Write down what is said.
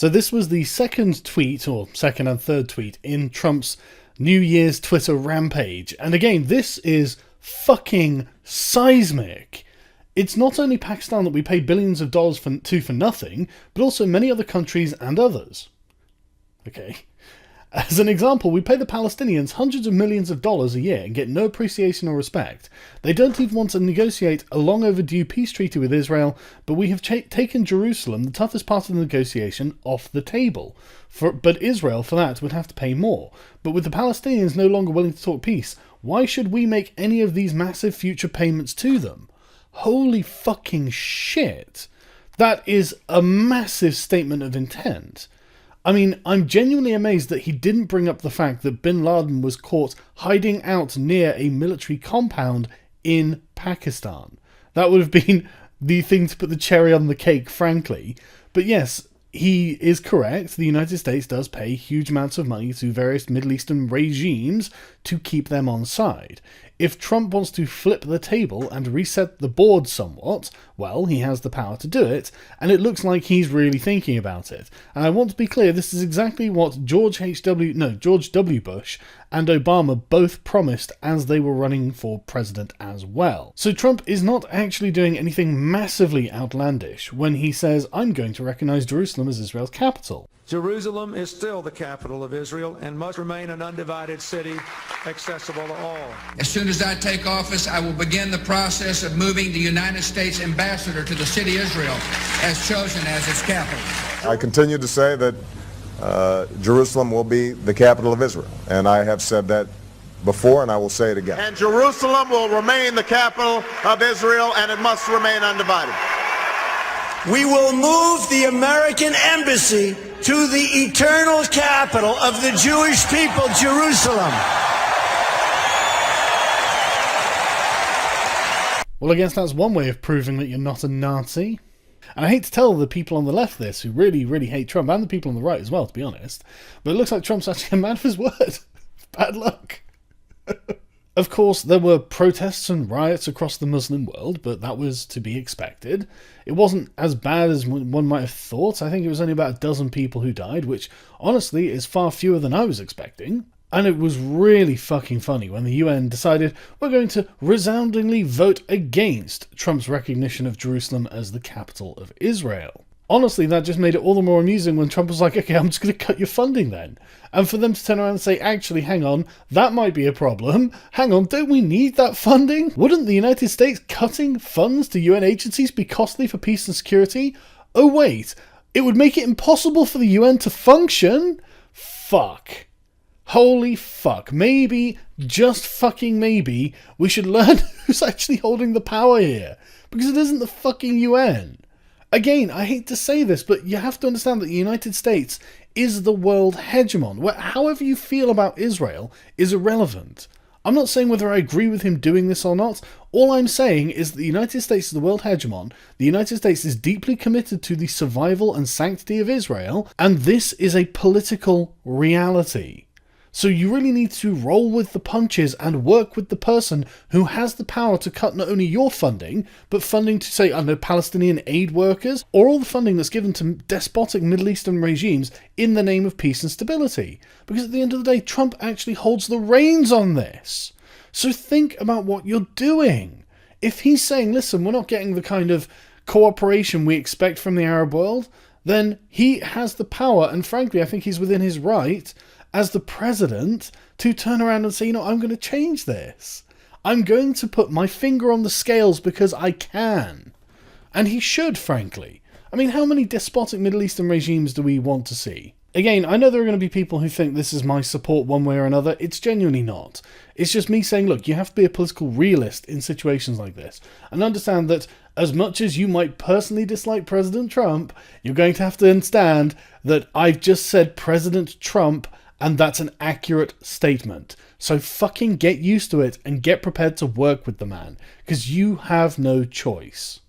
So this was the second tweet, or second and third tweet, in Trump's New Year's Twitter rampage. And again, this is fucking seismic. It's not only Pakistan that we pay billions of dollars to for nothing, but also many other countries and others. Okay. As an example, we pay the Palestinians hundreds of millions of dollars a year and get no appreciation or respect. They don't even want to negotiate a long overdue peace treaty with Israel, but we have taken Jerusalem, the toughest part of the negotiation, off the table. But Israel, for that, would have to pay more. But with the Palestinians no longer willing to talk peace, why should we make any of these massive future payments to them? Holy fucking shit. That is a massive statement of intent. I mean, I'm genuinely amazed that he didn't bring up the fact that bin Laden was caught hiding out near a military compound in Pakistan. That would have been the thing to put the cherry on the cake, frankly. But yes, he is correct. The United States does pay huge amounts of money to various Middle Eastern regimes to keep them on side. If Trump wants to flip the table and reset the board somewhat, well, he has the power to do it, and it looks like he's really thinking about it. And I want to be clear, this is exactly what George W. Bush and Obama both promised as they were running for president as well. So Trump is not actually doing anything massively outlandish when he says, I'm going to recognize Jerusalem as Israel's capital. Jerusalem is still the capital of Israel and must remain an undivided city accessible to all. As soon as I take office, I will begin the process of moving the United States ambassador to the city of Israel as chosen as its capital. I continue to say that Jerusalem will be the capital of Israel, and I have said that before, and I will say it again. And Jerusalem will remain the capital of Israel, and it must remain undivided. We will move the American embassy to the eternal capital of the Jewish people, Jerusalem. Well, I guess that's one way of proving that you're not a Nazi. And I hate to tell the people on the left this, who really, really hate Trump, and the people on the right as well, to be honest, but it looks like Trump's actually a man of his word. Bad luck. Of course, there were protests and riots across the Muslim world, but that was to be expected. It wasn't as bad as one might have thought. I think it was only about a dozen people who died, which, honestly, is far fewer than I was expecting. And it was really fucking funny when the UN decided we're going to resoundingly vote against Trump's recognition of Jerusalem as the capital of Israel. Honestly, that just made it all the more amusing when Trump was like, okay, I'm just going to cut your funding then. And for them to turn around and say, actually, hang on, that might be a problem. Hang on, don't we need that funding? Wouldn't the United States cutting funds to UN agencies be costly for peace and security? Oh wait, it would make it impossible for the UN to function? Fuck. Holy fuck. Maybe, just fucking maybe, we should learn who's actually holding the power here. Because it isn't the fucking UN. Again, I hate to say this, but you have to understand that the United States is the world hegemon. However you feel about Israel is irrelevant. I'm not saying whether I agree with him doing this or not. All I'm saying is that the United States is the world hegemon. The United States is deeply committed to the survival and sanctity of Israel, and this is a political reality. So you really need to roll with the punches and work with the person who has the power to cut not only your funding, but funding to, say, I don't know, Palestinian aid workers, or all the funding that's given to despotic Middle Eastern regimes in the name of peace and stability. Because at the end of the day, Trump actually holds the reins on this. So think about what you're doing. If he's saying, listen, we're not getting the kind of cooperation we expect from the Arab world, then he has the power, and frankly, I think he's within his right as the president to turn around and say, you know, I'm going to change this. I'm going to put my finger on the scales because I can. And he should, frankly. I mean, how many despotic Middle Eastern regimes do we want to see? Again, I know there are going to be people who think this is my support one way or another. It's genuinely not. It's just me saying, look, you have to be a political realist in situations like this. And understand that as much as you might personally dislike President Trump, you're going to have to understand that I've just said President Trump, and that's an accurate statement. So fucking get used to it and get prepared to work with the man, because you have no choice.